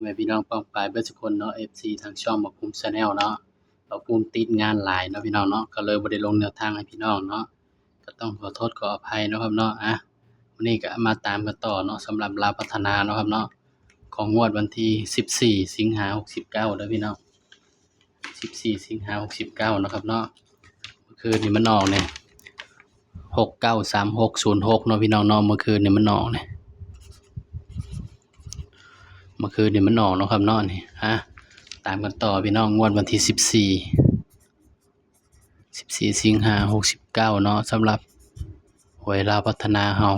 แม่พี่น้องป้องปรายเบิดทุกคนเนาะ FC ทางช่องหมอภูมิ Channel เนาะหมอภูมิติดงานหลายเนาะพี่น้องเนาะก็เลยบ่ได้ลงแนวทางให้พี่น้องเนาะก็ต้องขอโทษขออภัยเนาะครับเนาะวันนี้ก็มาตามกันต่อเนาะสำหรับลาวพัฒนาเนาะครับเนาะของงวดวันที่14สิงหา69เด้อพี่น้อง14สิงหา69เนาะครับเนาะเมื่อคืนนี้มันออกเนี่ย693606เนาะพี่น้องเนาะเมื่อคืนนี้มันออกเนี่ยเมื่อคืนนี้มันออกเนาะครับเนาะนี่ตามกันต่อพี่น้องงวดวันที่14สิงหา69เนาะสำหรับหวยลาวพัฒนาเฮา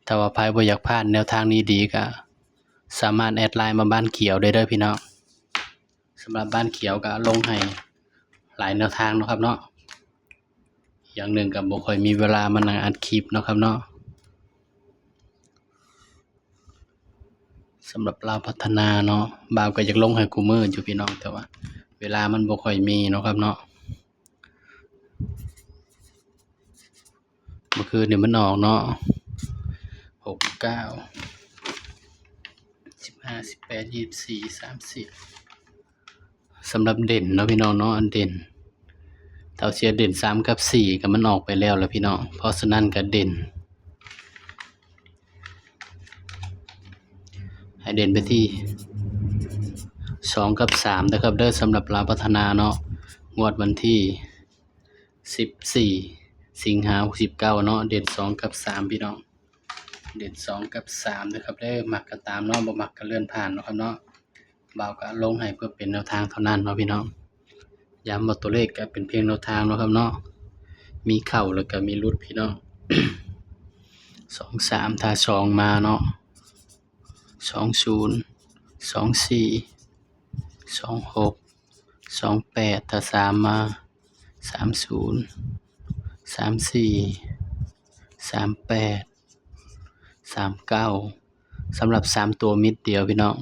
ถ้าว่าไผบ่อยากพลาดแนวทางนี้ดีก็สามารถแอดไลน์มาบ้านเขียวได้เด้อพี่น้องสำหรับบ้านเขียวก็ลงให้หลายแนวทางเนาะครับเนาะอย่างหนึ่งก็บ่ค่อยมีเวลามานั่งอัดคลิปเนาะครับเนาะสำหรับลาวพัฒนาเนาะบ่าวก็อยากลงให้กูมื้ออยู่พี่น้องแต่ว่าเวลามันบ่ค่อยมีเนาะครับเนาะเมื่อคืนนี่มันออกเนาะ69 15 18 24 30สำหรับเด่นเนาะพี่น้องเนาะอันเด่นเท่าเสียเด่น3กับ4ก็มันออกไปแล้วล่ะพี่น้องเพราะฉะนั้นก็เด่นให้เด่นไปที่2กับ3นะครับเด้อสำหรับลาวพัฒนาเนาะงวดวันที่14สิงหา69เนาะเด่น2กับ3พี่น้องเด่น2กับ3นะครับเด้อมักก็ตามเนาะบ่มักก็เลื่อนผ่านเนาะครับเนาะบ่าวก็ลงให้เพื่อเป็นแนวทางเท่านั้นเนาะพี่น้องย้ำว่าตัวเลขก็เป็นเพียงแนวทางเนาะครับเนาะมีเข้าแล้วก็มีหลุดพี่น้อง2 3ถ้า2มาเนาะ20 24 26 28ถ้า3มา30 34 38 39สำหรับ3ตัวมิดเดียวพี่น้อง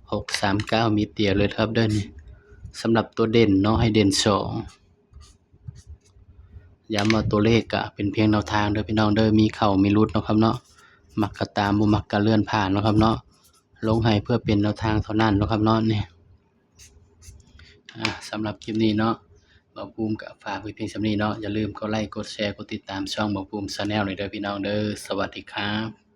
639มิดเดียวเลยครับเด้อนี่สำหรับตัวเด่นเนาะให้เด่น2ย้ำว่าตัวเลขก็เป็นเพียงแนวทางเด้อพี่น้องเด้อมีเข้ามีหลุดเนาะครับเนาะมักก็ตามบ่มักก็เลื่อนผ่านเนาะครับเนาะลงให้เพื่อเป็นแนวทางเท่านั้นเนาะครับเนาะนี่สำหรับคลิปนี้เนาะบ่าวภูมิก็ฝากไว้เพียงส่ำนี้เนาะอย่าลืมกดไลค์กดแชร์กดติดตามช่องบ่าวภูมิ Channel ด้วยเด้อพี่น้องเด้อสวัสดีครับ